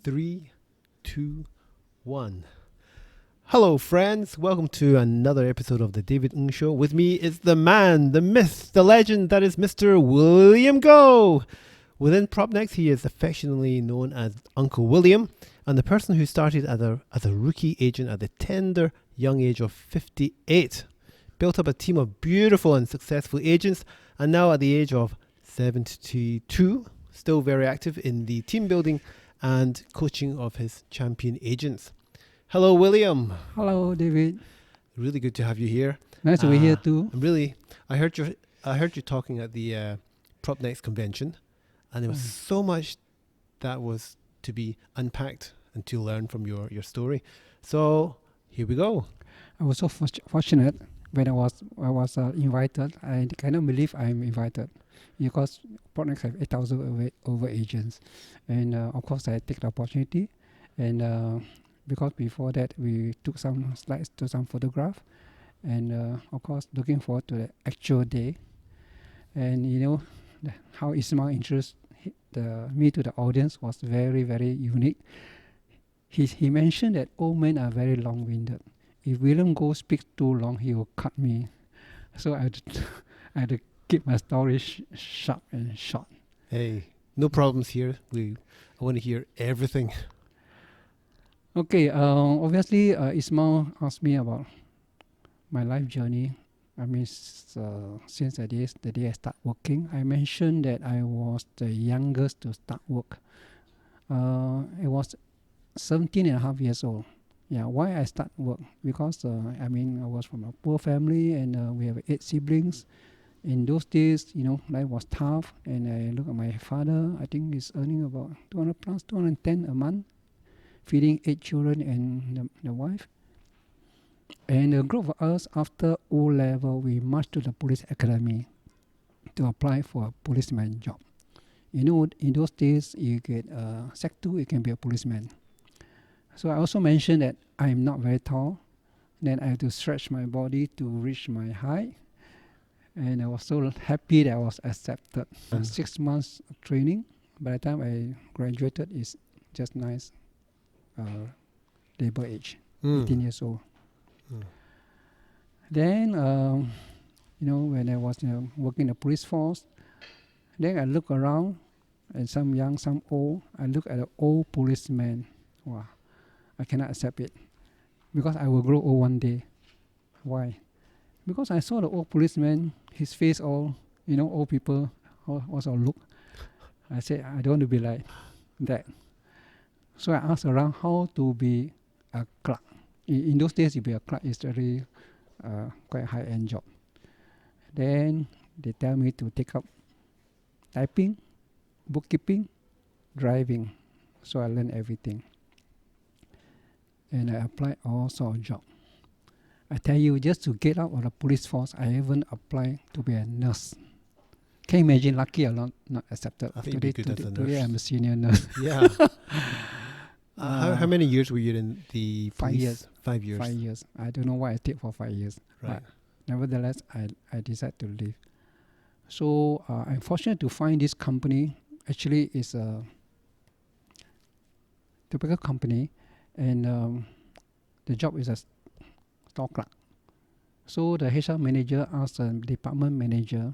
Three, two, one. Hello, friends. Welcome to another episode of the David Ng Show. With me is the man, the myth, the legend that is Mr. William Goh. Within PropNext, he is affectionately known as Uncle William, and the person who started as a rookie agent at the tender young age of 58, built up a team of beautiful and successful agents, and now at the age of 72, still very active in the team building and coaching of his champion agents. Hello, William. Hello, David. Really good to have you here. Nice to be here too. I heard you talking at the PropNext convention, and there was so much that was to be unpacked and to learn from your story. So here we go. I was so fortunate when I was invited. I cannot believe I'm invited because PropNext have 8,000 over agents, and of course I take the opportunity. And because before that we took some slides to some photograph, and of course looking forward to the actual day. And you know how Ismail introduced me to the audience was very, very unique. He mentioned that old men are very long-winded. If William Goh speaks too long, he will cut me. So I had to keep my story sharp and short. Hey, no problems here. I want to hear everything. Okay, obviously Ismail asked me about my life journey. I mean, since the day I start working, I mentioned that I was the youngest to start work. I was 17 and a half years old. Yeah, why I start work? Because I was from a poor family, and we have 8 siblings. In those days, life was tough, and I look at my father. I think he's earning about 200 plus 210 a month, feeding 8 children and the wife. And a group of us, after O-level, we marched to the police academy to apply for a policeman job. In those days, you get Sec 2, you can be a policeman. So I also mentioned that I'm not very tall. Then I have to stretch my body to reach my height. And I was so happy that I was accepted. 6 months of training. By the time I graduated, it's just nice labor age, 18 years old. Then, when I was working in the police force, then I look around, and some young, some old. I look at the old policeman. Wow, I cannot accept it, because I will grow old one day. Why? Because I saw the old policeman, his face all, old people also look. I said, I don't want to be like that. So I asked around how to be a clerk. In those days, to be a clerk is really quite a high-end job. Then they tell me to take up typing, bookkeeping, driving. So I learned everything. And I applied all sorts of jobs. I tell you, just to get out of the police force, I even applied to be a nurse. Can you imagine? Lucky I'm not accepted. I think you'd be good as a nurse. Today I'm a senior nurse. Yeah. How many years were you in the police? 5 years. 5 years. 5 years. I don't know why I stayed for 5 years. Right. But nevertheless, I decided to leave. So I'm fortunate to find this company. Actually, it's a typical company, and the job is a store clerk. So the HR manager asked the department manager,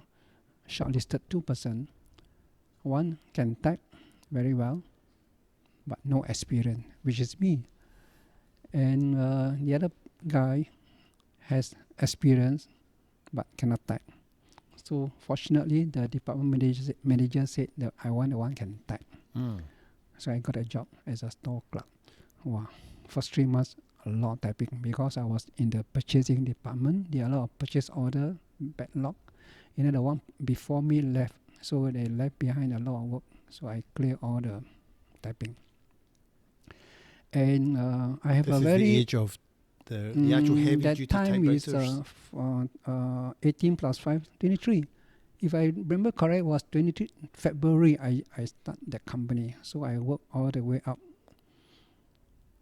shortlisted 2 persons. One can type very well, but no experience, which is me. And the other guy has experience, but cannot type. So fortunately, the department manager said that I want the one can type. So I got a job as a store clerk. Wow. First 3 months, a lot of typing, because I was in the purchasing department. There are a lot of purchase order, backlog. The one before me left, so they left behind a lot of work. So I clear all the typing. And I have this a is very... the age of the actual heavy-duty typewriters? That time is 18 plus 5, 23. If I remember correct, it was 23 February I started the company. So I worked all the way up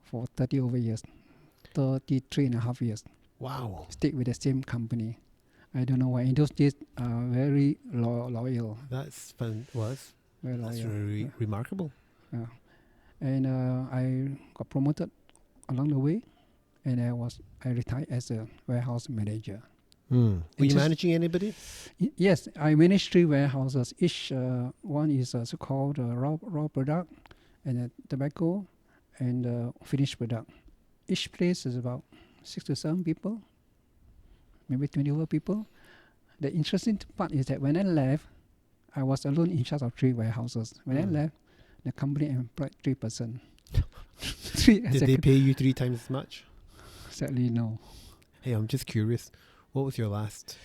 for 30 over years. 33 and a half years. Wow. Stayed with the same company. I don't know why. In those days, very loyal. That's fun. Was Very that's loyal. very remarkable. Yeah. And I got promoted along the way, and I retired as a warehouse manager. Were you Interest- managing anybody? Yes, I manage 3 warehouses. Each one is so-called raw product, and tobacco, and finished product. Each place is about 6 to 7 people, maybe 20 over people. The interesting part is that when I left, I was alone in charge of 3 warehouses. When I left, the company employed 3 person. Did they pay you 3 times as much? Sadly, no. Hey, I'm just curious. What was your last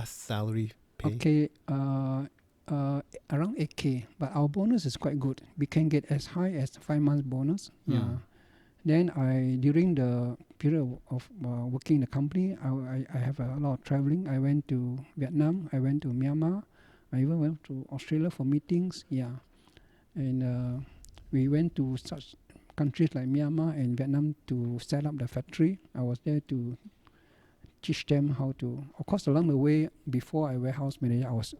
salary pay? Okay, around 8K, but our bonus is quite good. We can get as high as 5 months bonus. Yeah. Then during the period of working in the company, I have a lot of traveling. I went to Vietnam. I went to Myanmar. I even went to Australia for meetings. Yeah, and we went to such countries like Myanmar and Vietnam to set up the factory. I was there to teach them how to. Of course, along the way, before I warehouse manager, I was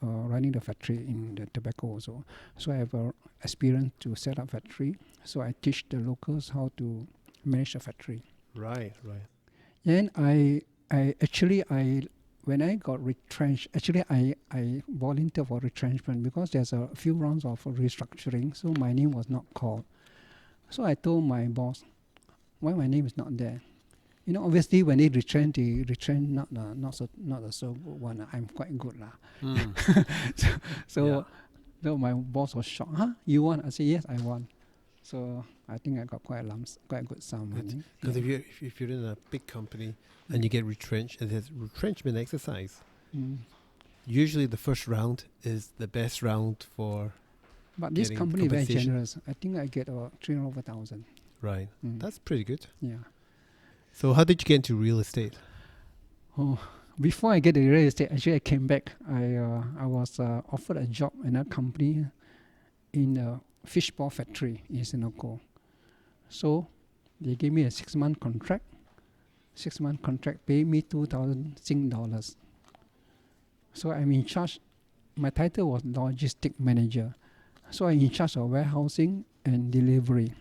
running the factory in the tobacco also. So I have experience to set up factory. So I teach the locals how to manage the factory. Right. Then when I got retrenched, actually I volunteered for retrenchment because there's a few rounds of restructuring. So my name was not called. So I told my boss, why my name is not there? You know, obviously when they retrench not the so good one. I'm quite good lah. So my boss was shocked. Huh? You won? I said yes, I won. So I think I got quite a good sum money. Because if you're in a big company and you get retrenched, and there's retrenchment exercise, usually the first round is the best round for. But this company very generous. I think I get about 300,000. Right, that's pretty good. Yeah. So how did you get into real estate? Oh, before I get to real estate, actually I came back. I was offered a job in a company in a fishball factory in Singapore. So they gave me a 6-month contract. 6-month contract paid me 2,000 Sing dollars. So I'm in charge. My title was logistic manager. So I'm in charge of warehousing and delivery.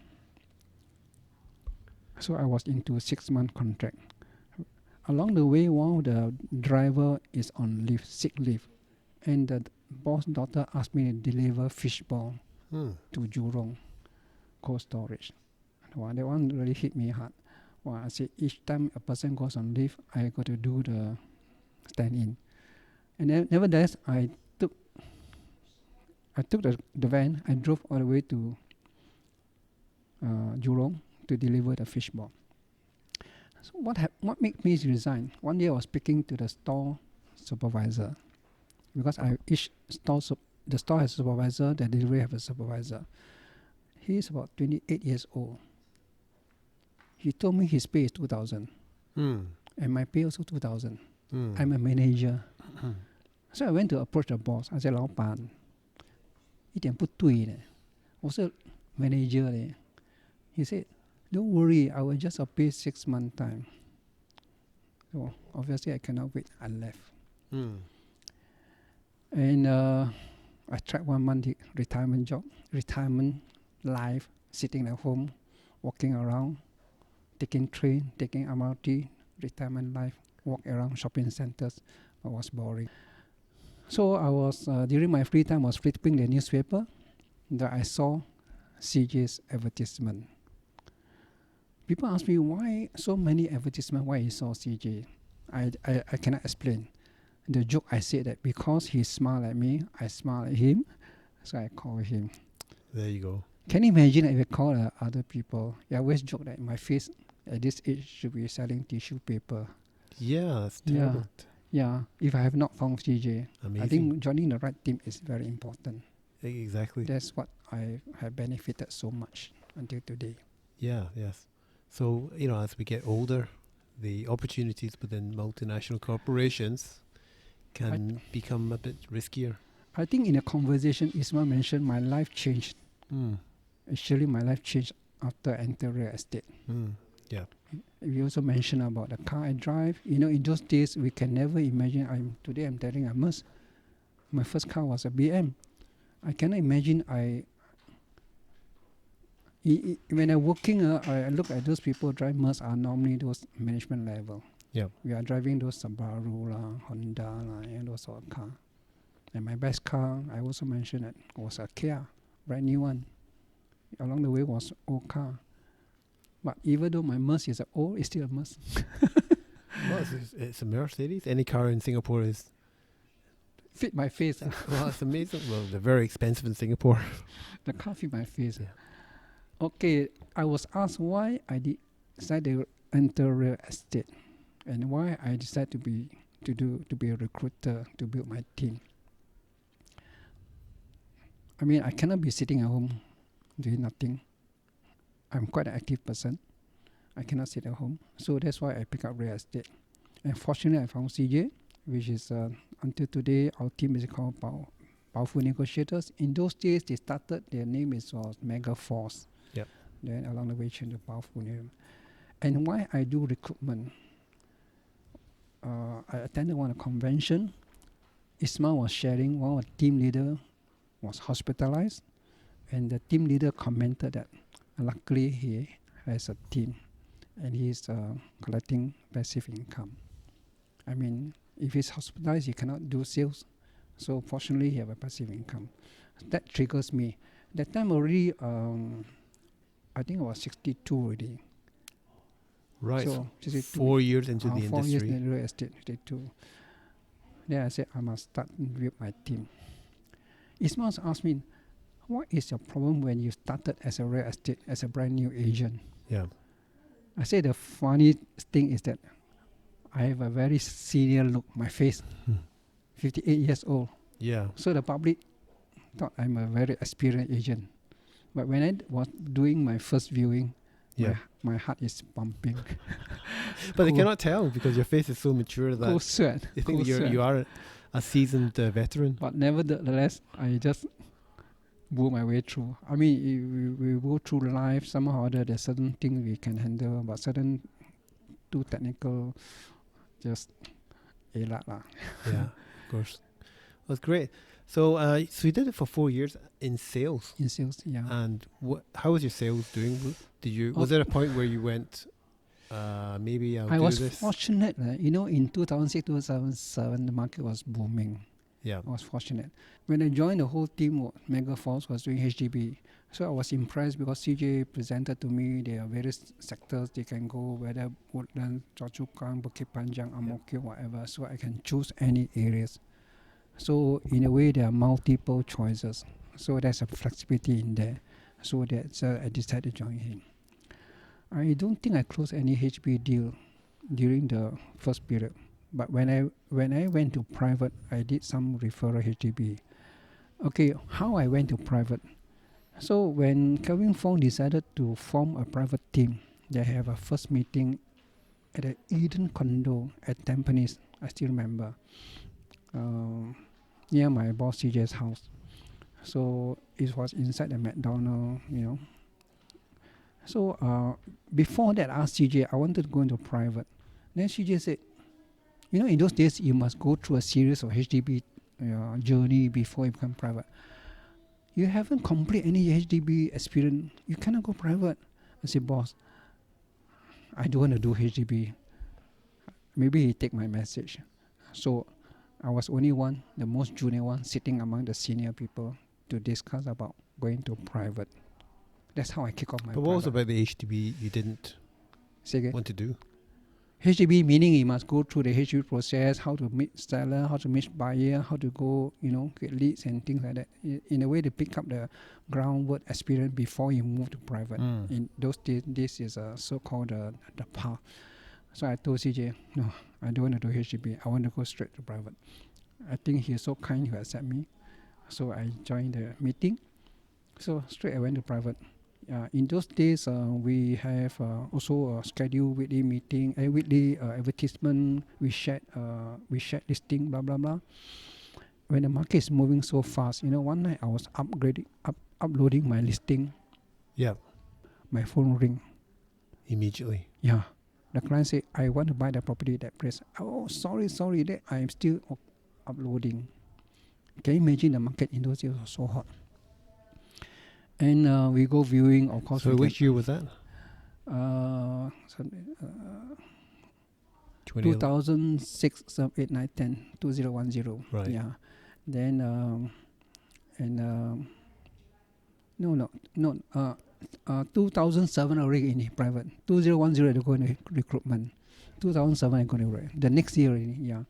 So I was into 6-month contract. Along the way, one of the driver is on leave, sick leave, and the boss daughter asked me to deliver fishball to Jurong cold storage. Wow, that one really hit me hard. Wow, I said each time a person goes on leave, I got to do the stand-in. And nevertheless, I took the van. I drove all the way to Jurong to deliver the fishball. So what made me resign? One day I was speaking to the store supervisor, because the store has a supervisor, the delivery have a supervisor. He is about 28 years old. He told me his pay is 2,000, and my pay also 2,000. I'm a manager. So I went to approach the boss. I said, 老板，一点不对呢，我是 manager 嘞。He said, don't worry, I will just pay 6 months time. So obviously I cannot wait. I left. And I tried 1 month retirement job, retirement life, sitting at home, walking around, taking train, taking MRT, retirement life, walk around shopping centers. It was boring. So I was, during my free time, I was flipping the newspaper that I saw CJ's advertisement. People ask me why so many advertisements, why he saw CJ. I cannot explain. The joke I said that because he smiled at me, I smiled at him, so I called him. There you go. Can you imagine if I call other people? I always joke that my face at this age should be selling tissue paper. Yeah, that's terrible. Yeah, if I have not found CJ. Amazing. I think joining the right team is very important. Exactly. That's what I have benefited so much until today. Yeah, yes. So, as we get older, the opportunities within multinational corporations can become a bit riskier. I think in a conversation, Ismail mentioned my life changed. Actually, my life changed after entering real estate. Yeah. We also mentioned about the car I drive. In those days, we can never imagine. Today I'm telling I must. My first car was a BM. I cannot imagine When I'm working, I look at those people drive Merc are normally those management level. Yeah. We are driving those Subaru lah, Honda lah, and those sort of car. And my best car, I also mentioned it, was a Kia, brand new one. Along the way was old car. But even though my Merc is old, it's still a Merc. Well, it's a Mercedes. Any car in Singapore is. Fit my face. Well, it's amazing. Well, they're very expensive in Singapore. The car fit my face. Yeah. Okay, I was asked why I decided to enter real estate and why I decided to be a recruiter to build my team. I mean, I cannot be sitting at home doing nothing. I'm quite an active person. I cannot sit at home. So that's why I pick up real estate. And fortunately, I found CJ, which is, until today, our team is called Powerful Negotiators. In those days, they started, their name was Mega Force. Yep. Then along the way, changed to Powerful name. And why I do recruitment, I attended one convention. Ismail was sharing, one of the team leader was hospitalized. And the team leader commented that luckily he has a team and he's collecting passive income. I mean, if he's hospitalized, he cannot do sales. So fortunately, he have a passive income. That triggers me. That time already, I think I was 62 already. Right. So 4 years into the 4 industry. years in real estate, 62. Then I said, I must start with my team. Ismail asked me, what is your problem when you started as a real estate, as a brand new agent? Yeah. I said the funny thing is that I have a very senior look, my face, 58 years old. Yeah. So the public thought I'm a very experienced agent. But when I was doing my first viewing, Yeah. my heart is pumping. But they cannot tell because your face is so mature that Cold sweat. they think cold you sweat. are a seasoned veteran. But nevertheless, I just go my way through. I mean, we go through life somehow or other. There's certain things we can handle, but certain too technical, just elak lah. Yeah, of course. That's great. So, so you did it for 4 years in sales. In sales, yeah. And how was your sales doing? Was there a point where you went, maybe I'll I do was this? fortunate. In 2006, 2007, the market was booming. Yeah. I was fortunate. When I joined, the whole team, Mega Force, was doing HDB. So I was impressed because CJ presented to me there are various sectors they can go, whether Woodland, Choa Chu Kang, Bukit Panjang, Ang Mo Kio, whatever. So I can choose any areas. So in a way, there are multiple choices. So there's a flexibility in there. So that's I decided to join him. I don't think I closed any HB deal during the first period. But when I went to private, I did some referral HDB. Okay, how I went to private? So when Kelvin Fong decided to form a private team, they have a first meeting at the Eden condo at Tampines. I still remember, near my boss CJ's house. So it was inside the McDonald's, So before that, I asked CJ, I wanted to go into private. Then CJ said, in those days, you must go through a series of HDB journey before you become private. You haven't completed any HDB experience. You cannot go private. I said, boss, I don't want to do HDB. Maybe he take my message. So I was only one, the most junior one, sitting among the senior people to discuss about going to private. That's how I kick off my But private. what was about the HDB you didn't Say again? want to do? HDB meaning you must go through the HDB process, how to meet seller, how to meet buyer, how to go, get leads and things like that. In a way, to pick up the groundwork experience before you move to private. In those days, this is a so-called the path. So I told CJ, no, I don't want to do HDB. I want to go straight to private. I think he's so kind, he accept me. So I joined the meeting. So straight I went to private. In those days, we have also a scheduled weekly meeting, a weekly advertisement. We shared listing, blah blah blah. When the market is moving so fast, one night I was uploading my listing. Yeah. My phone ring. Immediately. Yeah, the client said, "I want to buy the property at that place." Oh, sorry, that I am still uploading. Can you imagine the market in those days was so hot? And we go viewing, of course. So which year was that? Uh, so, 2011. 2006, 7, 8, 9, 10, 2010. Right. Yeah. Then, no. 2007 already in private. 2010 they go in recruitment. 2007 I go in the next year already, yeah.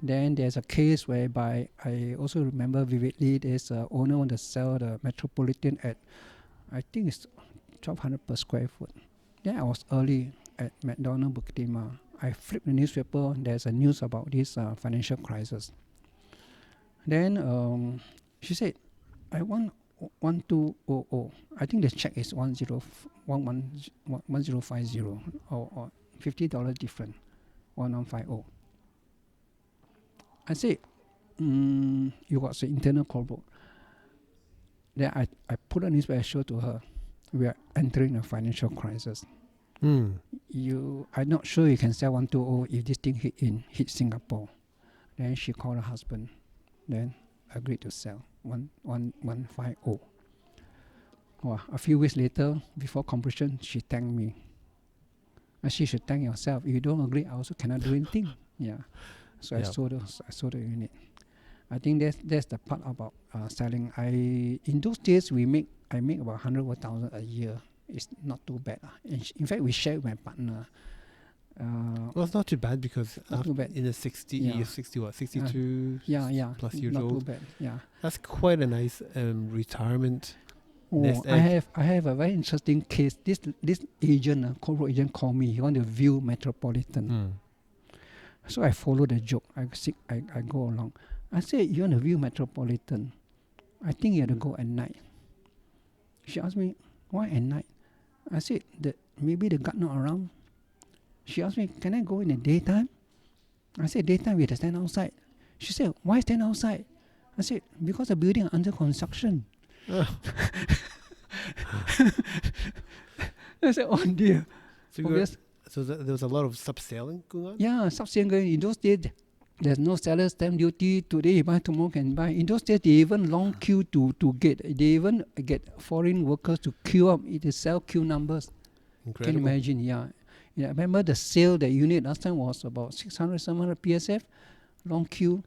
Then there's a case whereby I also remember vividly. There's a owner want to sell the Metropolitan at, I think it's 1,200 per square foot. Then I was early at McDonald Bukit Timah. I flipped the newspaper. There's a news about this financial crisis. Then she said, I want 1200. I think the check is 1050 or $50 different. 1150. I said, you got the internal call. Then I put a newspaper show to her. We are entering a financial crisis. I'm not sure you can sell 120 if this thing hit Singapore. Then she called her husband. Then agreed to sell 1150. Wow, a few weeks later, before completion, she thanked me. And she should thank yourself. If you don't agree, I also cannot do anything. Yeah. So Yep. I sold the unit. I think that's the part about selling. In those days I make about 100,000 a year. It's not too bad. In fact, we share with my partner. Well, it's not too bad because Not too bad. in the 60, Yeah. you're 60 what, 62 Yeah. plus years not old. too bad. Yeah. That's quite a nice retirement. Oh, Nest I egg. have a very interesting case. This agent, corporate agent, called me. He want to view Metropolitan. So I follow the joke. I go along. I said, you want to view Metropolitan? I think you have to go at night. She asked me, why at night? I said, maybe the guard not around. She asked me, can I go in the daytime? I said, daytime we have to stand outside. She said, why stand outside? I said, because the building under construction. I said, oh dear. So there was a lot of subselling going on? Yeah, subselling. In those days, there's no seller stamp duty. Today you buy, tomorrow can buy. In those days, they even long queue to get. They even get foreign workers to queue up. It is sell queue numbers. Incredible. Can you imagine? Yeah. I remember the sale, the unit last time was about 600, 700 PSF. Long queue,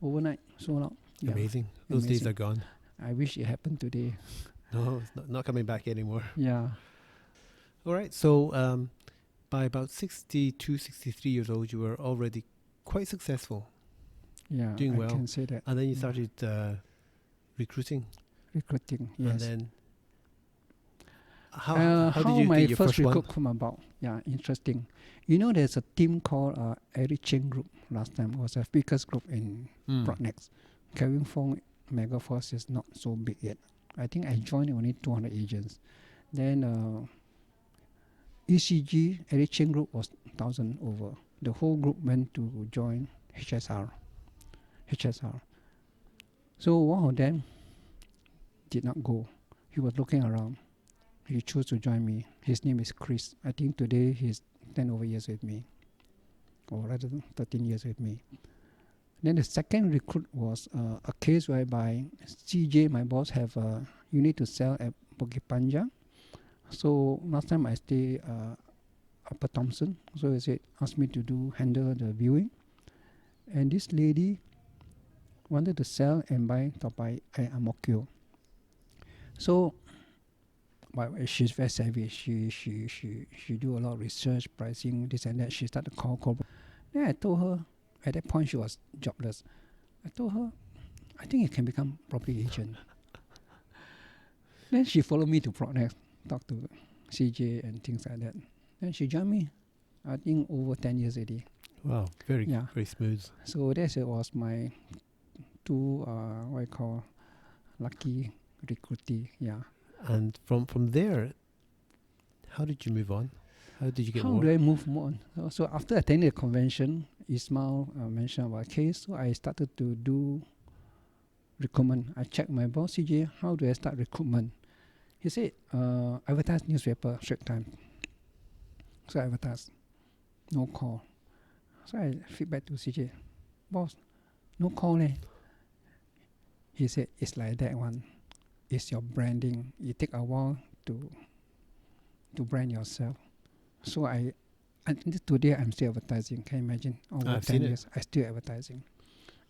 overnight, sold out. Yeah. Amazing. Those days Amazing. are gone. I wish it happened today. No, it's not coming back anymore. Yeah. All right. So by about 62, 63 years old, you were already quite successful. Yeah, Doing I well. can say that. And then you Yeah. started recruiting. Recruiting, yes. And then how did you my get your first one? recruit come about? Yeah, interesting. You know, there's a team called Eric Cheng Group last time. It was a speakers group in Broadnex. Kevin Fong Megaforce is not so big yet. I think I joined only 200 agents. Then ECG, Eric Cheng Group was 1,000 over. The whole group went to join HSR. So one of them did not go. He was looking around. He chose to join me. His name is Chris. I think today he's 10 over years with me, or rather 13 years with me. Then the second recruit was a case whereby CJ, my boss, have a unit to sell at Bukit Panjang. So last time I stay Upper Thompson. So he said, asked me to handle the viewing. And this lady wanted to sell and buy Topai at Ang Mo Kio. So but she's very savvy. She do a lot of research, pricing, this and that. She started to call. Then I told her, at that point she was jobless. I told her, I think you can become property agent. Then she followed me to Pronex, talk to CJ and things like that. Then she joined me. I think over 10 years already. Wow, very Yeah. very smooth. So that was my two what I call lucky recruitee. Yeah. And from there, how did you move on? How did you get How more? do I move on? So after attending the convention, Ismail mentioned about case, so I started to do recruitment. I checked my boss, CJ, how do I start recruitment? He said, advertise newspaper, Straits Times. So I advertised, no call. So I feedback to CJ, boss, no call leh. He said, it's like that one. is your branding. It take a while to brand yourself. So until today I'm still advertising. Can you imagine? Over I've 10 seen it. years, I still advertising.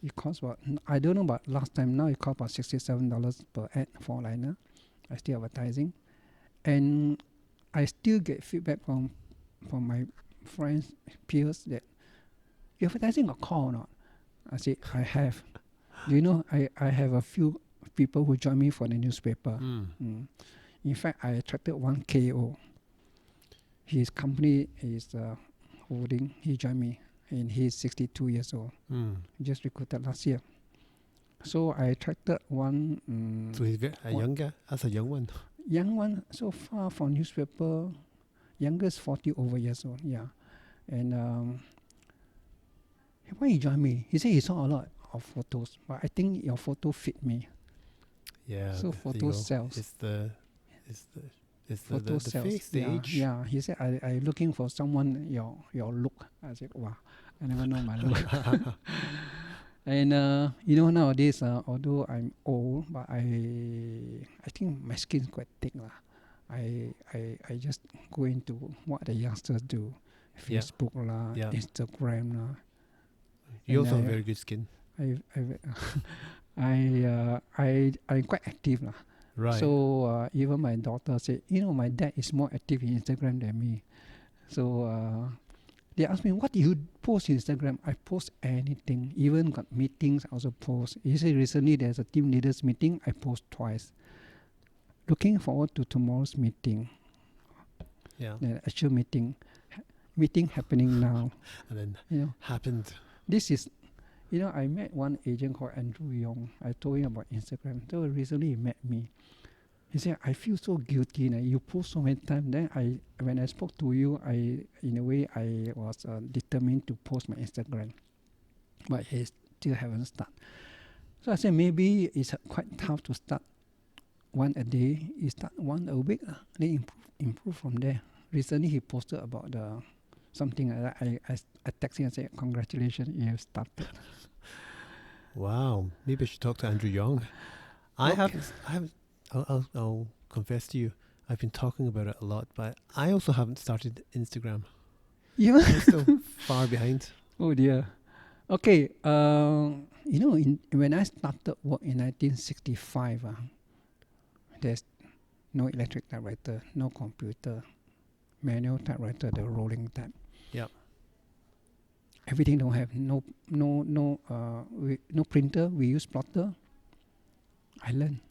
It costs about, I don't know about last time. Now it costs about $67 per ad for liner. I still advertising, and I still get feedback from my friends, peers that you advertising a call or not. I say I have. Do you know I have a few people who join me for the newspaper. In fact, I attracted one KO. His company is holding. He joined me, and he's 62 years old. He just recruited last year. So I attracted one. So he's a young guy. That's a young one. Young one, so far from newspaper. Youngest 40 over years old. Yeah, and why he joined me? He said he saw a lot of photos, but I think your photo fit me. Yeah. So there photo you go. sells. It's the Photo the sells. face, the age. Yeah. He said I looking for someone your look. I said wow, I never know my look. And nowadays, although I'm old, but I think my skin's quite thick lah. I just go into what the youngsters do, Yeah. Facebook lah, Yeah. Instagram lah. You And also have I- very good skin. I'm quite active lah. Right. So even my daughter said, my dad is more active in Instagram than me. So they asked me, what do you post in Instagram? I post anything. Even got meetings, I also post. You see, recently there's a team leaders meeting. I post twice. Looking forward to tomorrow's meeting. yeah. The actual meeting happening now. And then You know, happened. this is, I met one agent called Andrew Yong. I told him about Instagram. So recently he met me. He said, I feel so guilty. You post so many times. Then when I spoke to you, in a way, I was determined to post my Instagram. But he still haven't started. So I said, maybe it's quite tough to start one a day. You start one a week. Then improve from there. Recently, he posted about something like that. I texted him and said, congratulations, you have started. Wow. Maybe I should talk to Andrew Young. I Okay. haven't. I'll confess to you. I've been talking about it a lot, but I also haven't started Instagram. Yeah. I'm still far behind. Oh dear. Okay. When I started work in 1965, there's no electric typewriter, no computer, manual typewriter, the rolling type. Yep. Everything don't have no printer. We use plotter. I learn.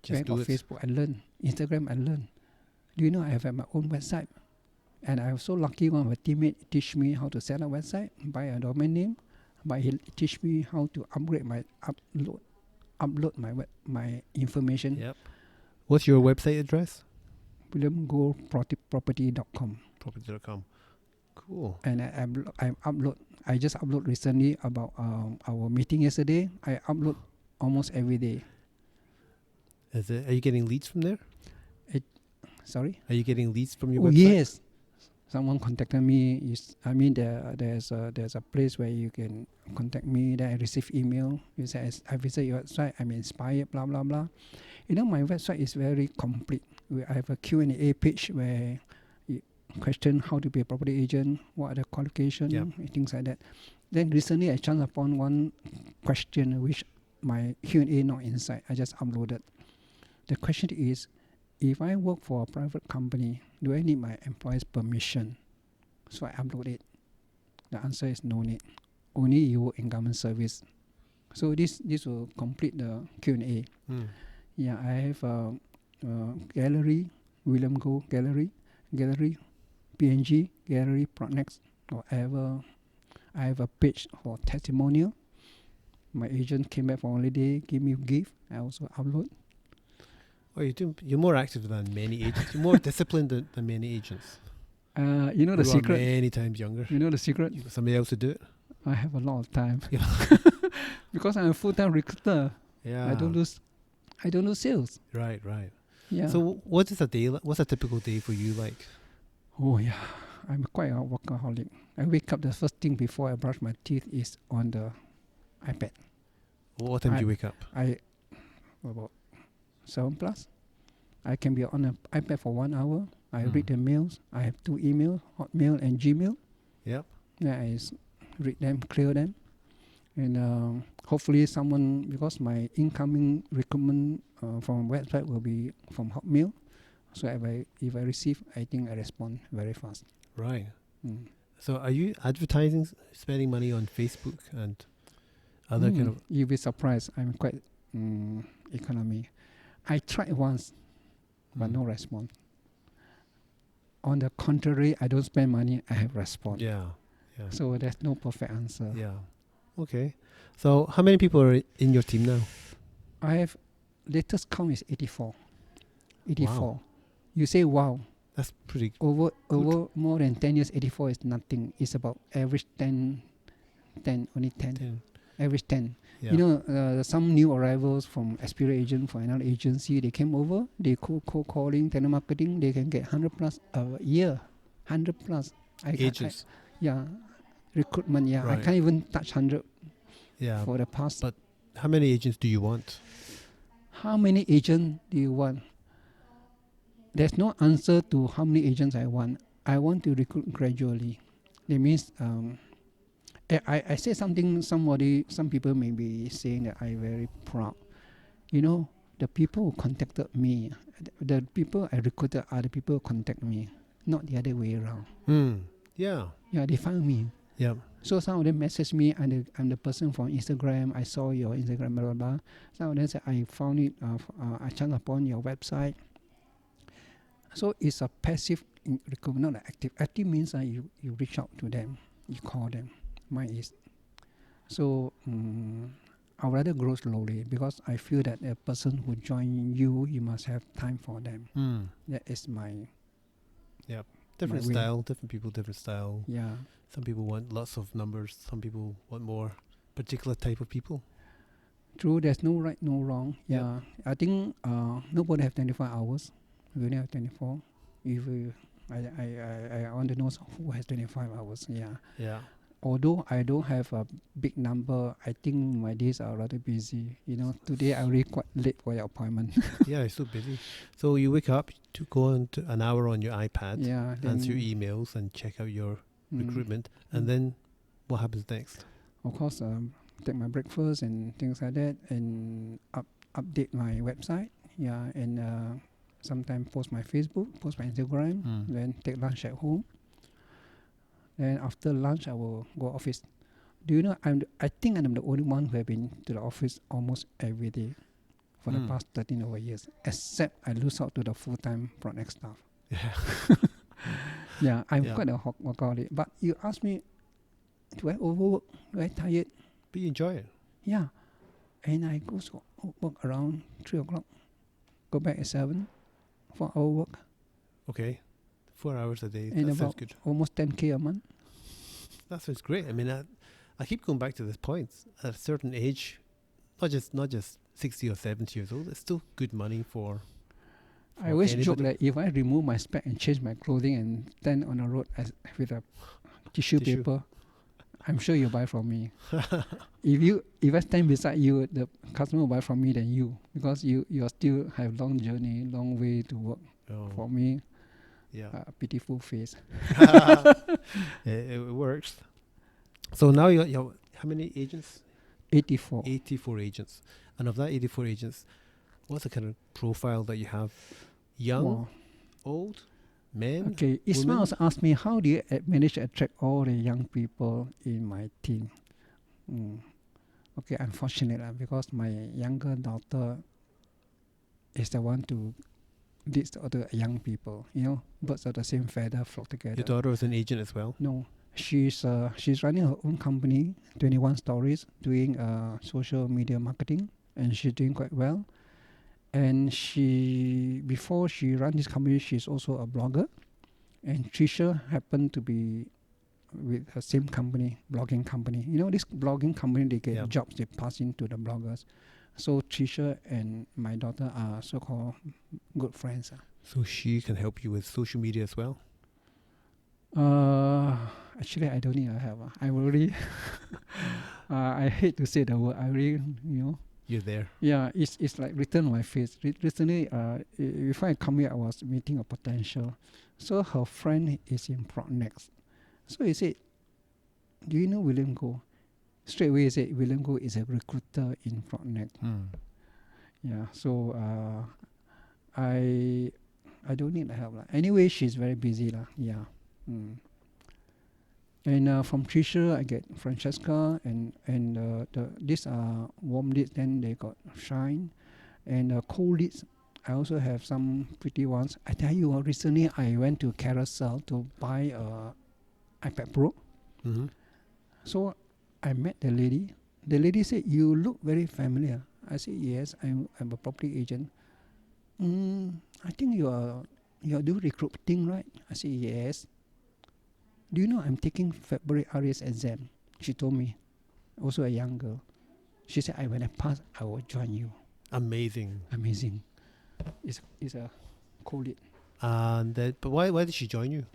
Just do it. Facebook, I learn. Instagram, I learn. Do you know I have my own website? And I was so lucky one of my teammates teach me how to set up website, buy a domain name, but he teach me how to upgrade my upload my information. Yep. What's your website address? William Goh property.com. Property.com. Cool. And I just upload recently about our meeting yesterday. I upload almost every day. Are you getting leads from there? Sorry? Are you getting leads from your Oh, website? yes. Someone contacted me. There's a place where you can contact me. Then I receive email. You say, I visit your website. I'm inspired, blah, blah, blah. My website is very complete. I have a Q&A page where you question how to be a property agent, what are the qualifications, things like that. Then recently I chanced upon one question which my Q&A not inside. I just uploaded. The question is, if I work for a private company, do I need my employer's permission? So I upload it. The answer is no need. Only you work in government service. So this will complete the Q&A. Yeah, I have a gallery, William Goh gallery, PNG, gallery, Prognex, whatever. I have a page for testimonial. My agent came back from holiday, gave me a gift. I also upload. Oh, you're more active than many agents. You're more disciplined than many agents. The who are secret. many times younger. You know the secret? You got somebody else to do it. I have a lot of time. Yeah. Because I'm a full-time recruiter. Yeah. I don't do sales. Right. Yeah. So what's a typical day for you like? Oh yeah, I'm quite a workaholic. I wake up, the first thing before I brush my teeth is on the iPad. What time do you wake up? About 7 plus. I can be on an iPad for 1 hour. I Mm. read the mails. I have 2 emails, Hotmail and Gmail. Yep. Yeah, read them, clear them, and hopefully someone, because my incoming recruitment from website will be from Hotmail. So if I receive, I think I respond very fast. Right. Mm. So are you advertising, spending money on Facebook and other kind of? You'll be surprised. I'm quite economy. I tried once, but Mm. no response. On the contrary, I don't spend money, I have response. Yeah. Yeah. So there's no perfect answer. Yeah. Okay. So how many people are in your team now? I have, latest count is 84. 84. Wow. You say wow. That's pretty. Over more than 10 years, 84 is nothing. It's about average 10, only 10. 10. Average 10. Yeah. You know, some new arrivals from experienced agent for another agency, they came over, they cold calling, telemarketing, they can get 100 plus a year. 100 plus. Agents. Yeah. Recruitment, yeah. Right. I can't even touch 100 Yeah. for the past. But how many agents do you want? How many agents do you want? There's no answer to how many agents I want. I want to recruit gradually. That means I say something, some people may be saying that I'm very proud. You know, the people who contacted me, the people I recruited are the people who contact me, not the other way around. Yeah. Yeah, they found me. Yeah. So some of them message me, I'm the person from Instagram, I saw your Instagram, blah, blah, blah. Some of them say, I found it, I chanced upon your website. So it's a passive recruitment, not active. Active means you reach out to them, you call them. Mine is. So I'd rather grow slowly because I feel that a person who join you, you must have time for them. That is my. Yep. Different way. style, different people, different style. Yeah. Some people want lots of numbers. Some people want more particular type of people. True, there's no right, no wrong. Yep. Yeah. I think nobody have 25 hours. We only have 24. If I want to know who has 25 hours. Yeah. Yeah. Although I don't have a big number, I think my days are rather busy. You know, today I already quite late for your appointment. Yeah, it's so busy. So you wake up to go on to an hour on your iPad, Yeah. answer your emails and check out your recruitment. And then what happens next? Of course, take my breakfast and things like that, and update my website. Yeah, and sometimes post my Facebook, post my Instagram, then take lunch at home. Then after lunch, I will go office. Do you know? I think I'm the only one who have been to the office almost every day for the past 13 over years, except I lose out to the full-time front end staff. Yeah. Yeah, I'm quite a workaholic. But you ask me, do I overwork? Do I tired? But you enjoy it. Yeah. And I go work around 3 o'clock. Go back at 7. 4 hour work. Okay. 4 hours a day. And That sounds about good. almost 10K a month. That sounds great. I mean, I keep going back to this point. At a certain age, not just 60 or 70 years old, it's still good money for I always joke anybody. that if I remove my spec and change my clothing and stand on the road with a tissue paper, I'm sure you'll buy from me. If I stand beside you, the customer will buy from me than you, because you still have long journey, long way to work. For me, a pitiful face. It works. So now you got how many agents? 84. 84 agents. And of that 84 agents, what's the kind of profile that you have? Young, old, men? Okay, Ismail also asked me, how do you manage to attract all the young people in my team? Okay, unfortunate because my younger daughter is the one to lead the other young people. You know, birds of the same feather flock together. Your daughter is an agent as well? No, she's running her own company, 21 Stories, doing social media marketing, and she's doing quite well. And before she ran this company, she's also a blogger. And Trisha happened to be with her same company, blogging company. You know, this blogging company, they get jobs, they pass into the bloggers. So Trisha and my daughter are so-called good friends. So she can help you with social media as well? Actually, I don't need her help. I already, I hate to say the word. I really, You're there. Yeah, it's like written on my face. Recently, before I come here, I was meeting a potential. So her friend is in Prognex. So he said, "Do you know William Goh?" Straight away, he said, "William Goh is a recruiter in Prognex." Yeah. So I don't need the help lah. Anyway, she's very busy lah. Yeah. And from Trisha, I get Francesca, and these are warm leads. Then they got Shine, and cold leads. I also have some pretty ones. I tell you, recently I went to Carousel to buy a iPad Pro. Mm-hmm. So I met the lady. The lady said, "You look very familiar." I said, "Yes, I'm a property agent." I think you are doing recruiting, right? I said, "Yes." "Do you know I'm taking February RS exam?" She told me. Also a young girl. She said, "When I pass, I will join you." Amazing. Amazing. It's a cool lead. But why did she join you?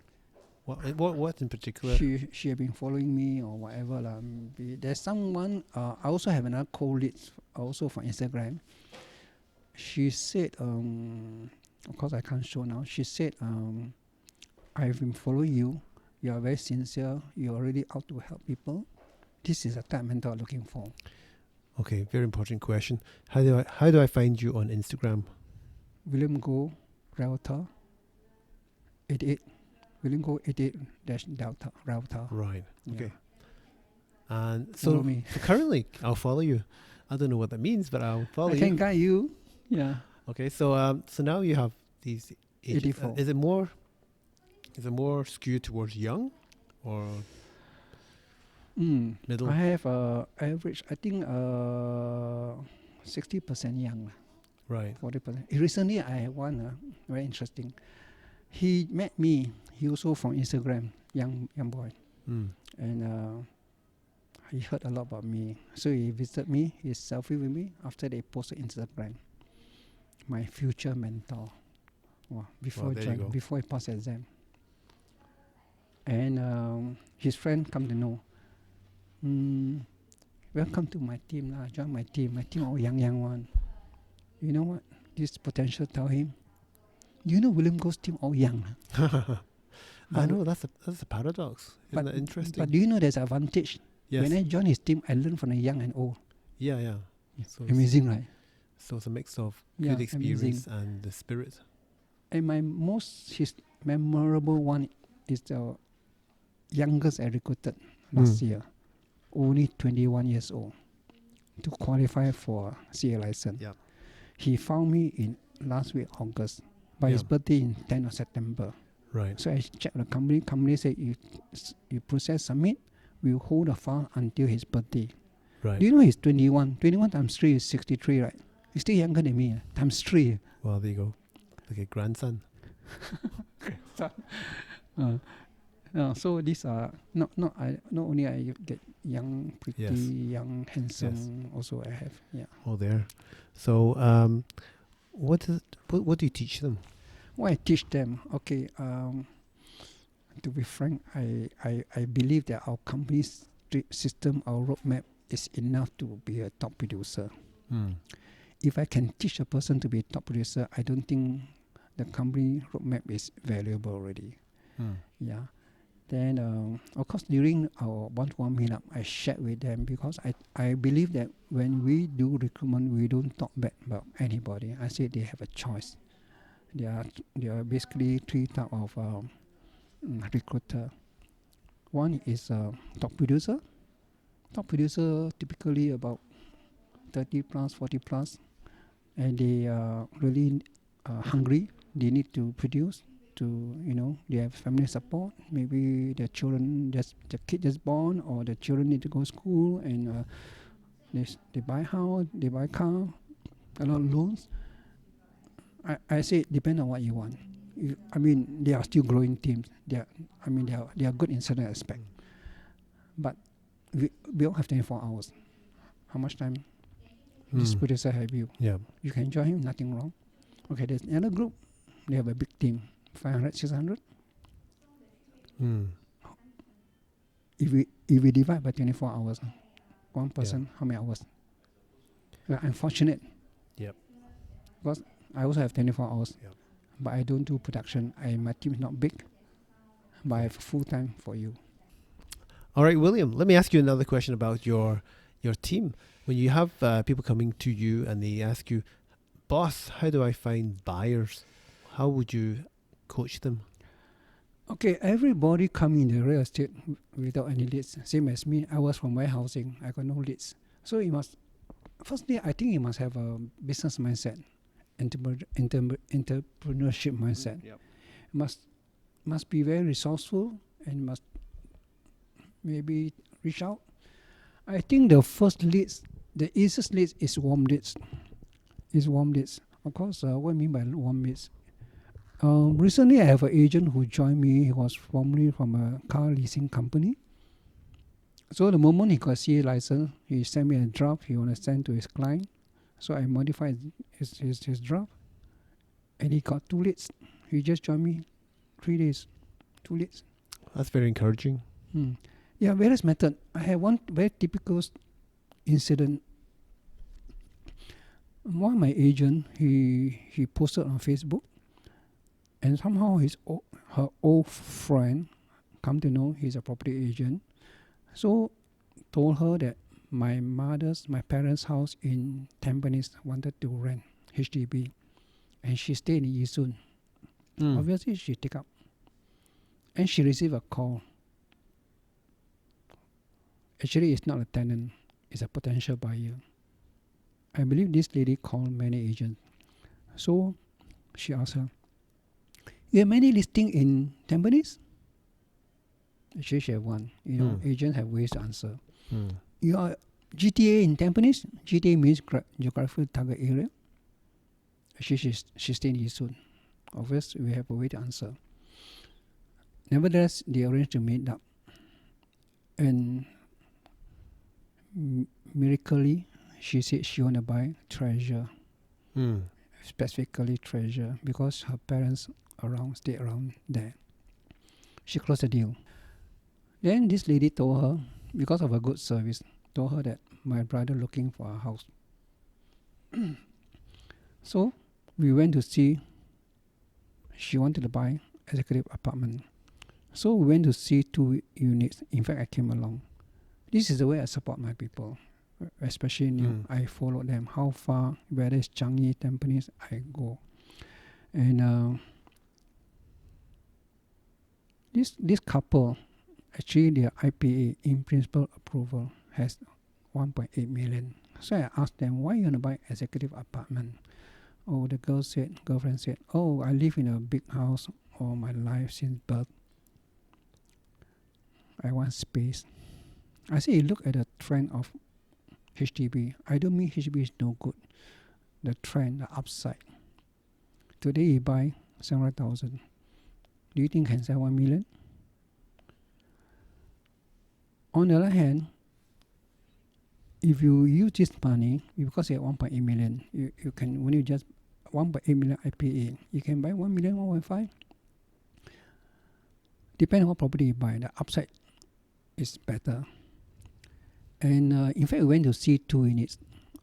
What in particular? She had been following me or whatever lah. There's someone. I also have another cold lead also from Instagram. She said, of course I can't show now. She said, "I've been following you. You are very sincere. You're really out to help people. This is a type mentor I'm looking for." Okay, very important question. How do I find you on Instagram? William Goh, Realtor, 88. William Goh 88 Delta Realtor. Right. Yeah. Okay. And Follow so, me. so currently, I'll follow you. I don't know what that means, but I'll follow I you. can guide you. Yeah. Okay. So now you have these. 84. Is it more skewed towards young, or middle? I have average. I think 60% young, Right. 40%. Recently, I had one very interesting. He met me. He also from Instagram, young boy, and he heard a lot about me. So he visited me. He selfie with me. After they posted Instagram, my future mentor. Wow, before he passed exam. And his friend come to know. Welcome to my team lah. Join my team. My team all young one. You know what? This potential tell him. Do you know William Goh's team all young? I know that's a paradox. Isn't that interesting? But do you know there's an advantage? Yes. When I joined his team, I learned from the young and old. Yeah. So amazing, right? So it's a mix of good experience amazing. and the spirit. And his memorable one is the youngest I recruited last year. Only 21 years old to qualify for CA license. Yep. He found me in last week, August. By his birthday in 10th of September. Right. So I checked the company. Company said, you process submit, we'll hold the file until his birthday. Right. Do you know he's 21? 21 times 3 is 63, right? He's still younger than me. Times 3. Well, there you go. Like a grandson. So these are not only I get young, pretty, young, handsome. Also I have all there. So what do you teach them? What I teach them, okay. To be frank, I believe that our company's system, our roadmap is enough to be a top producer. If I can teach a person to be a top producer, I don't think the company roadmap is valuable already. Yeah. Then, of course, during our one-to-one meetup, I shared with them because I believe that when we do recruitment, we don't talk bad about anybody. I say they have a choice. There are basically 3 types of recruiter. One is top producer. Top producer typically about 30 plus, 40 plus, and they are really hungry. They need to produce. They have family support. Maybe the kid just born, or the children need to go to school, and they buy house, they buy car, a lot of loans. I say it depends on what you want. They are still growing teams. They are good in certain aspect. But we all have 24 hours. How much time this producer have you? Yeah. You can join him, nothing wrong. Okay, there's another group. They have a big team. 500, 600. If we divide by 24 hours, one person, how many hours? I'm fortunate. Yep. Because I also have 24 hours. Yep. But I don't do production. My team is not big. But I have full time for you. All right, William, let me ask you another question about your team. When you have people coming to you and they ask you, boss, how do I find buyers? How would you coach them? Okay, everybody come in the real estate without any leads. Same as me, I was from warehousing. I got no leads. So you must, firstly, I think you must have a business mindset, entrepreneurship mindset. Yep. Must be very resourceful and must maybe reach out. I think the first leads, the easiest leads is warm leads. Of course, what I mean by warm leads? Recently, I have an agent who joined me. He was formerly from a car leasing company. So the moment he got CA license, he sent me a draft he want to send to his client. So I modified his draft, and he got 2 leads. He just joined me 3 days, 2 leads. That's very encouraging. Yeah, various method. I have one very typical incident. One of my agent, he posted on Facebook, and somehow her old friend come to know he's a property agent. So told her that my parents' house in Tampines wanted to rent HDB, and she stayed in Yisun. Obviously, she take up, and she received a call. Actually, it's not a tenant; it's a potential buyer. I believe this lady called many agents. So she asked her, "You have many listing in Tampines?" Actually, she have one. Agents have ways to answer. You are GTA in Tampines? GTA means geographical target area. Actually, she staying in Yisun. Obviously, we have a way to answer. Nevertheless, they arranged to meet up. And miraculously, she said she want to buy treasure. Specifically treasure, because her parents stay around there. She closed the deal. Then this lady told her, because of a good service, told her that my brother looking for a house. So we went to see. She wanted to buy executive apartment. So we went to see 2 units. In fact, I came along. This is the way I support my people, especially new. I follow them. How far, whether it's Changi, Tampines, I go. And this couple, actually their IPA, in principle approval, has 1.8 million. So I asked them, why you want to buy executive apartment? Oh, the girlfriend said, oh, I live in a big house all my life since birth. I want space. I say, look at the trend of HDB. I don't mean HDB is no good. The trend, the upside. Today you buy 700,000. Do you think can sell 1 million? On the other hand, if you use this money, because you have 1.8 million, you can, when you just 1.8 million IPA, you can buy 1 million, 1.5. Depending on what property you buy, the upside is better. And in fact, we went to see 2 units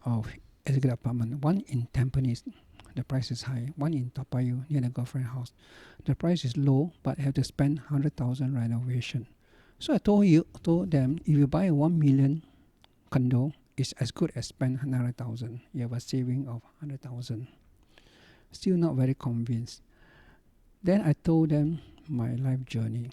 of executive apartment. One in Tampines, the price is high. One in Toa Payoh, near the girlfriend house. The price is low, but have to spend 100,000 renovation. So I told them, if you buy a 1 million condo, it's as good as spend 100,000. You have a saving of 100,000. Still not very convinced. Then I told them my life journey.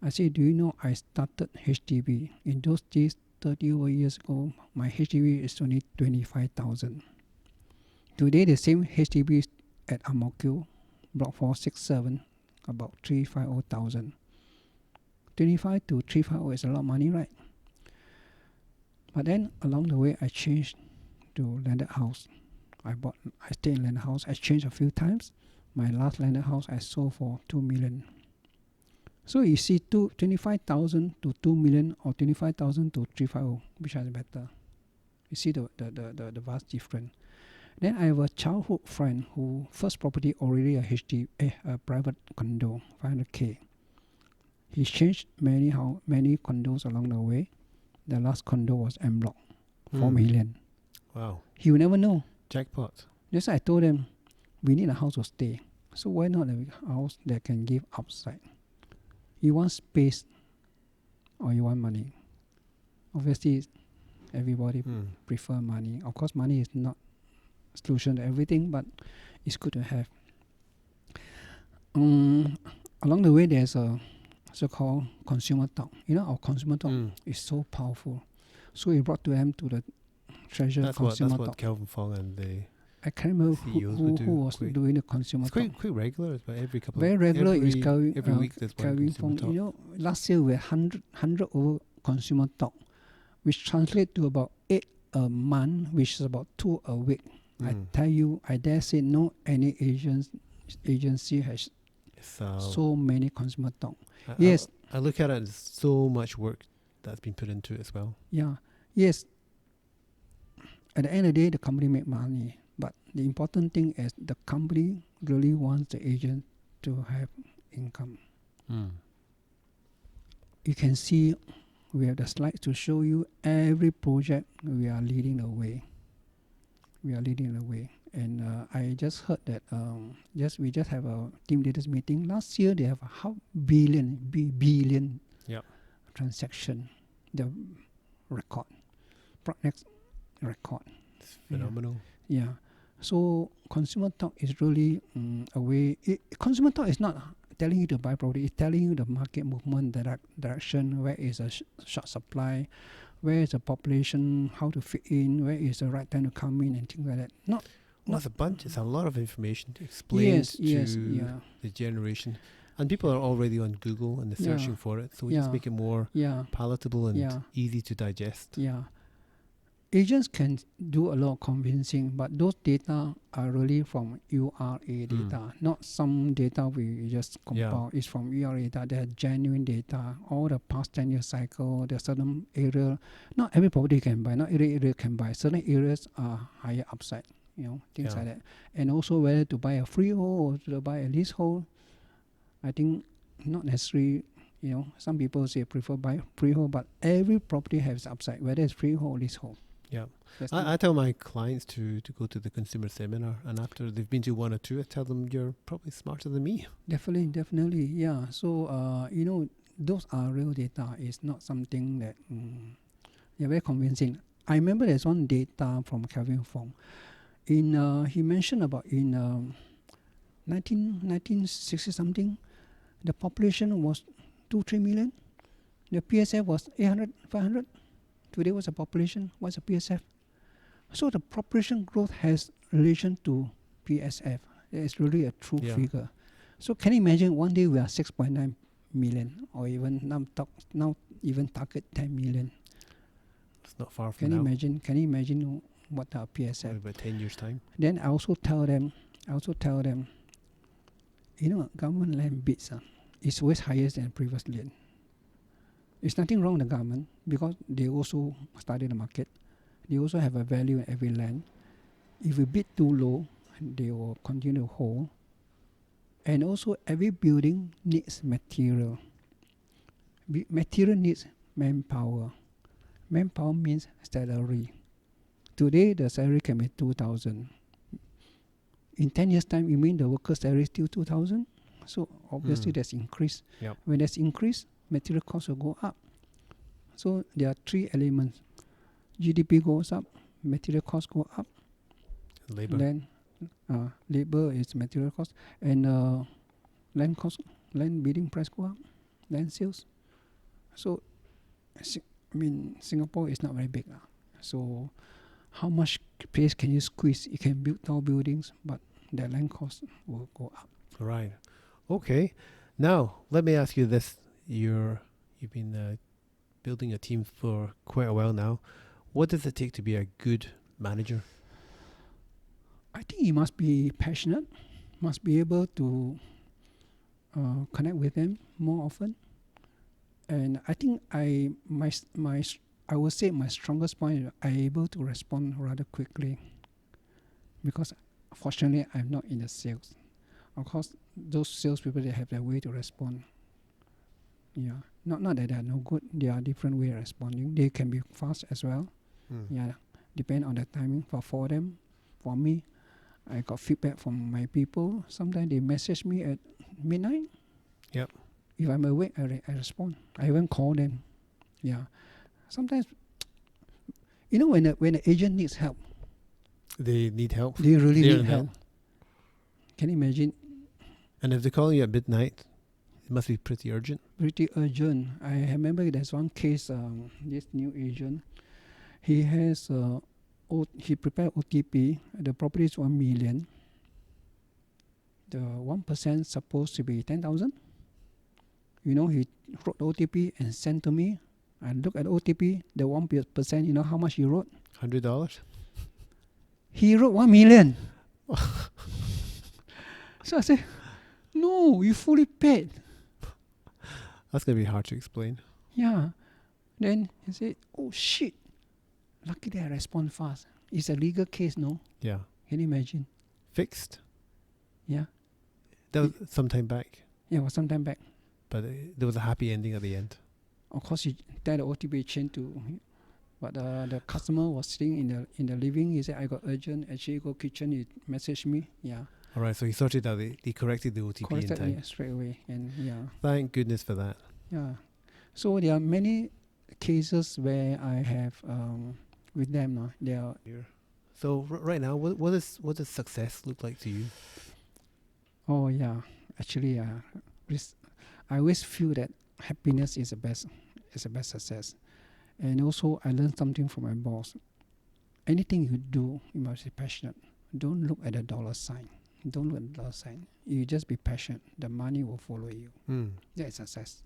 I said, do you know I started HDB? In those days, 30 over years ago, my HDB is only 25,000. Today, the same HDB is at Ang Mo Kio, Block 467, about 350,000. 25 to 350 is a lot of money, right? But then, along the way, I changed to landed house. I stayed in landed house. I changed a few times. My last landed house, I sold for 2 million. So you see 25,000 to 2 million or 25,000 to 350, which is better? You see the vast difference. Then I have a childhood friend who first property already a private condo, 500K. He changed many condos along the way. The last condo was M Block, 4 million. Wow. He will never know. Jackpot. That's why I told them, we need a house to stay. So why not a house that can give outside? You want space or you want money? Obviously, everybody prefer money. Of course, money is not solution to everything, but it's good to have. Along the way, there's a so-called consumer talk. Our consumer talk is so powerful. So we brought to them to the treasure That's consumer what talk. Kelvin Fong and the I can't remember CEOs who was doing the consumer it's talk. quite regular. It's about every couple. Very regular is Kelvin. Every week there's one Kelvin consumer Fong. talk. Last year we had 100 over consumer talk, which translates to about 8 a month, which is about 2 a week. I tell you, I dare say no any agency has so many consumer talk. Yes. I look at it as so much work that's been put into it as well. Yeah. Yes. At the end of the day, the company make money. But the important thing is the company really wants the agent to have income. You can see we have the slides to show you every project we are leading the way. And I just heard that we just have a team leaders meeting. Last year they have a billion transaction, the record, next record. It's phenomenal. Yeah. So consumer talk is really a way. Consumer talk is not telling you to buy property. It's telling you the market movement direction. Where is a short supply? Where is the population? How to fit in? Where is the right time to come in and things like that. It's a bunch. It's a lot of information to explain to the generation. And people are already on Google and they're searching for it. So we just make it more palatable and easy to digest. Yeah. Agents can do a lot of convincing, but those data are really from URA data, not some data we just compile. It's from URA data. They're genuine data. All the past 10 year cycle, there's certain area. Not every property can buy. Not every area can buy. Certain areas are higher upside. Things like that. And also whether to buy a freehold or to buy a leasehold. I think not necessarily. Some people say prefer buy freehold, but every property has upside, whether it's freehold or leasehold. Yeah, I tell my clients to go to the consumer seminar, and after they've been to one or two, I tell them you're probably smarter than me. Definitely, yeah. So those are real data. It's not something that very convincing. I remember there's one data from Kelvin Fong. He mentioned about in 1960 something, the population was 2-3 million. The PSF was 800, 500. Today, what's the population? What's the PSF? So the population growth has relation to PSF. It's really a true figure. So can you imagine one day we are 6.9 million, or even now even target 10 million? It's not far from now. Can you imagine what our PSF? Probably about 10 years time. Then I also tell them, government land bids is always higher than previous land. There's nothing wrong with the government because they also study the market. They also have a value in every land. If we bid too low, they will continue to hold. And also every building needs material. Material needs manpower. Manpower means salary. Today the salary can be 2,000. In 10 years time, you mean the worker's salary is still 2,000? So obviously there's increase. When there's increase, material costs will go up. So there are 3 elements. GDP goes up, material costs go up. Labor. Then labor is material cost, and land bidding price go up, land sales. So Singapore is not very big. So how much space can you squeeze? You can build tall buildings, but the land cost will go up. Right. Okay. Now let me ask you this: You've been building a team for quite a while now. What does it take to be a good manager? I think you must be passionate, must be able to connect with them more often. And I think I would say my strongest point is I'm able to respond rather quickly, because fortunately I'm not in the sales. Of course, those salespeople, they have their way to respond. Yeah, not that they are no good. There are different ways of responding. They can be fast as well. Yeah, Depend on the timing. For them, for me, I got feedback from my people. Sometimes they message me at midnight. Yep. If I'm awake, I respond. I even call them. Yeah. Sometimes, when the agent needs help, They need help. they really There need and help. then. Can you imagine? And if they call you at midnight, it must be pretty urgent. Pretty urgent. I remember there's one case. This new agent, he has he prepared OTP. The property is 1 million. The 1% supposed to be 10,000. He wrote the OTP and sent to me. I look at the OTP, the 1%. You know how much he wrote? $100. He wrote 1 million. So I said, no, you fully paid. That's gonna be hard to explain. Yeah. Then he said, oh shit. Luckily I respond fast. It's a legal case, no? Yeah. Can you imagine? Fixed. Yeah. That was some time back, Yeah, it was some time back. but there was a happy ending at the end. Of course, he tell the OTP chain to, but the customer was sitting in the living. He said, I got urgent. Actually, go kitchen. He messaged me. Yeah. All right, so he sorted out. He corrected the OTP in Corrected time. me straight away. And yeah. Thank goodness for that. Yeah. So there are many cases where I have with them now. They are So right now, what does success look like to you? oh yeah. Actually I always feel that happiness is the best success. And also I learned something from my boss. Anything you do, you must be passionate. Don't look at the dollar sign. Don't look at the dollar sign. You just be passionate. The money will follow you. That is success.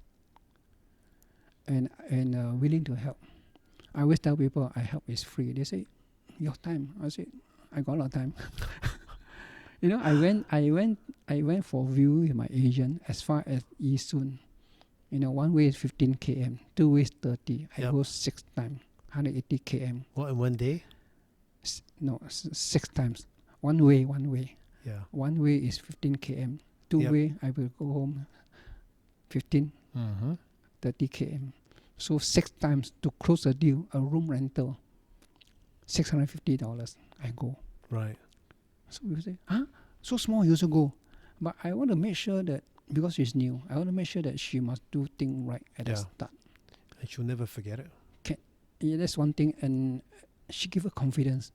And willing to help. I always tell people I help is free. They say, your time. I say, I got a lot of time. I went for view with my agent as far as Yisun. One way is 15 km, two ways 30. I go 6 times, 180 km. What, in one day? No, 6 times. One way. Yeah. One way is 15 km. Two way, I will go home 15, 30 km. So 6 times to close a deal, a room rental, $650. I go. Right. So you say, huh? So small, you also go. But I want to make sure that, because she's new, I want to make sure that she must do things right at the start. And she'll never forget it. Yeah, that's one thing. And she give her confidence.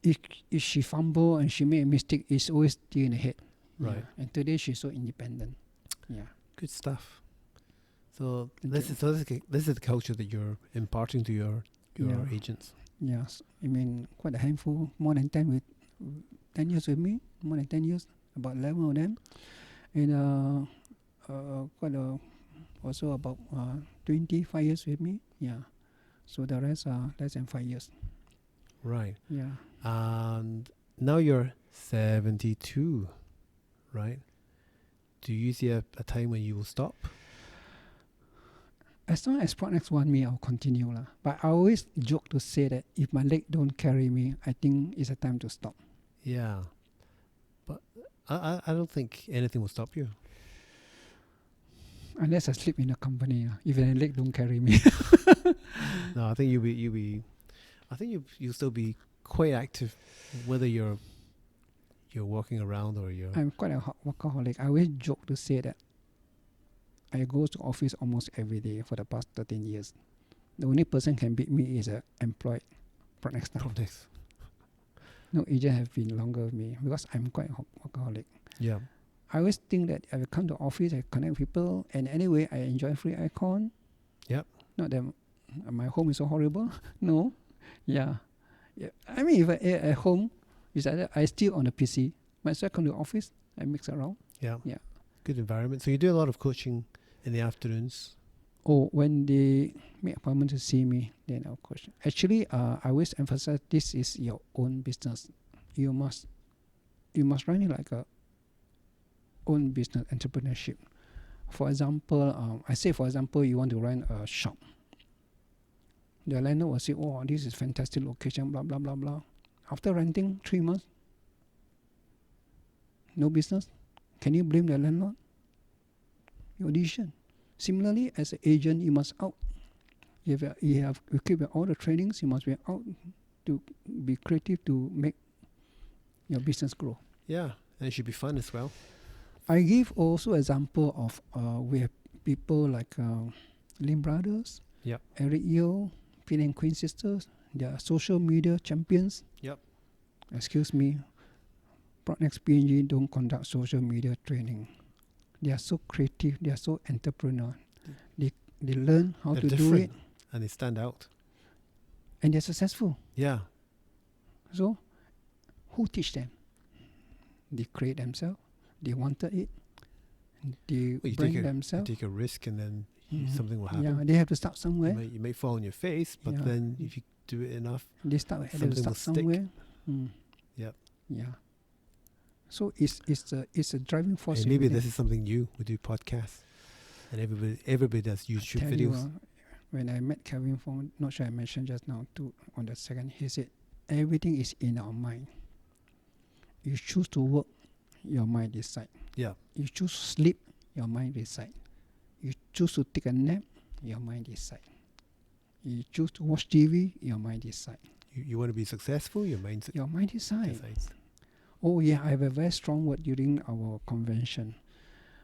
If she fumble and she made a mistake, it's always still in the head. Right. Yeah. And today she's so independent. Yeah. Good stuff. So this is the culture that you're imparting to your agents. Yes. I mean, quite a handful. More than 10 years with me. More than 10 years. About 11 of them. And also about 25 years with me. Yeah. So the rest are less than 5 years. Right. Yeah. And now you're 72, right? Do you see a time when you will stop? As long as Projects want me, I'll continue. But I always joke to say that if my leg don't carry me, I think it's a time to stop. Yeah. But I don't think anything will stop you. Unless I sleep in the company. If my leg don't carry me. No, I think you'll still be quite active, whether you're walking around or you're... I'm quite a workaholic. I always joke to say that I go to office almost every day for the past 13 years. The only person can beat me is an employed Project staff. Next. No agent have been longer with me because I'm quite a workaholic. Yeah. I always think that I will come to office, I connect with people, and anyway, I enjoy free icon. Yep. Not that my home is so horrible. No. Yeah. I mean, if I at home, it's either I still on the PC. Might as well come to office, I mix around. Yeah. Yeah. Good environment. So you do a lot of coaching in the afternoons. Oh, when they make appointment to see me, then I'll coach. Actually, I always emphasize this is your own business. You must run it like a own business entrepreneurship. For example, you want to run a shop. The landlord will say, oh, this is fantastic location, blah, blah, blah, blah. After renting 3 months, no business. Can you blame the landlord? Your decision. Similarly, as an agent, you must out. You keep all the trainings, you must be out to be creative to make your business grow. Yeah, and it should be fun as well. I give also example of we have people like Lim Brothers, Yep. Eric Yeo, Queen and Queen Sisters. They are social media champions. Yep. Excuse me, Next PNG don't conduct social media training. They are so creative. They are so entrepreneur. They learn how They're to do different it, and they stand out. and they're successful. Yeah. So, who teach them? They create themselves. They wanted it. They Well, bring you themselves. take a risk and then Mhm. something will Yeah, happen. they have to start somewhere. You may fall on your face, but Yeah. then if you do it enough, They start. They have to something will start stick. somewhere. Yep. Yeah. So it's a driving force. and in maybe it. this is something new. We do podcasts, and everybody does YouTube Tell videos. you, when I met Kevin Fong, not sure I mentioned just now on the second, he said everything is in our mind. You choose to work, your mind decide. Yeah. You choose to sleep, your mind decide. You choose to take a nap, your mind decide. You choose to watch TV, your mind decide. You want to be successful, your mind Your mind decide. decides. Oh yeah, I have a very strong word during our convention.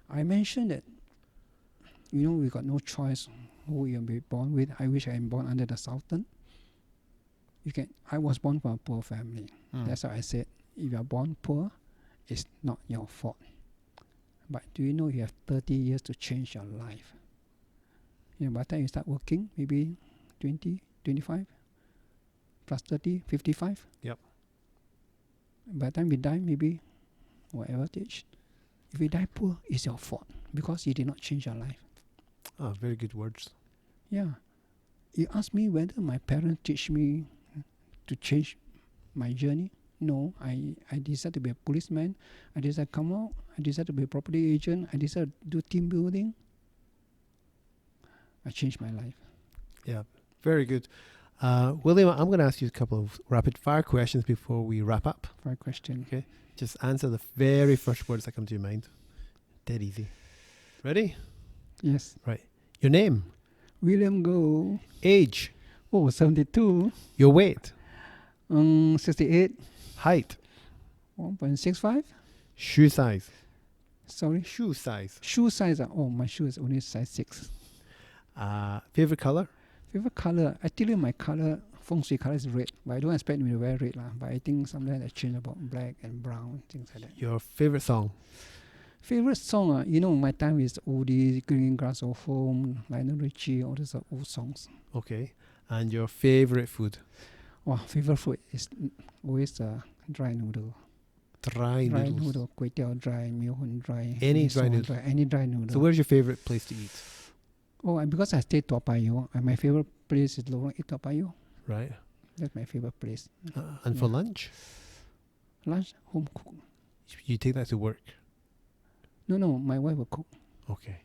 I mentioned that, we got no choice who you'll be born with. I wish I am born under the Sultan. I was born from a poor family. That's why I said, if you are born poor, it's not your fault. But do you know you have 30 years to change your life? By the time you start working, maybe 20, 25, plus 30, 55. Yep. By the time you die, maybe whatever age. If you die poor, it's your fault because you did not change your life. Ah, very good words. Yeah. You ask me whether my parents teach me to change my journey. No, I decided to be a policeman. I decided to come out. I decided to be a property agent. I decided to do team building. I changed my life. Yeah, very good. William, I'm going to ask you a couple of rapid fire questions before we wrap up. For a question. Okay. Just answer the very first words that come to your mind. Dead easy. Ready? Yes. Right. Your name, William Goh. age, 72. your weight, 68. height, 1.65. shoe size, Sorry. shoe size, Shoe size. My shoe is only size 6. favorite color, Favorite color. I tell you my color, feng shui color is red. But I don't expect me to wear red. But I think sometimes I change about black and brown, things like that. your favorite song, Favorite song, my time is Oldie, Green Grass of Home, Lionel Richie, all those are old songs. okay, and your favorite food, Wow, favorite food is always dry noodle. dry noodles. Noodle, kway teow dry, mee hoon dry. Any mee dry sua noodle. Any dry noodle. So where's your favorite place to eat? Because I stay Toa Payoh, and my favorite place is Lorong 8 Toa Payoh. Right. That's my favorite place. And for Yeah. lunch, Lunch, home cook. you take that to work. No, my wife will cook. Okay.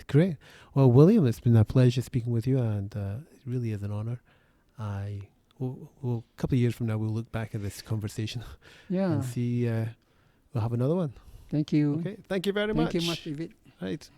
Great. Well, William, it's been a pleasure speaking with you, and it really is an honor. A couple of years from now, we'll look back at this conversation Yeah. and see. We'll have another one. Thank you. Okay. Thank you very much. Thank you much, David. Right.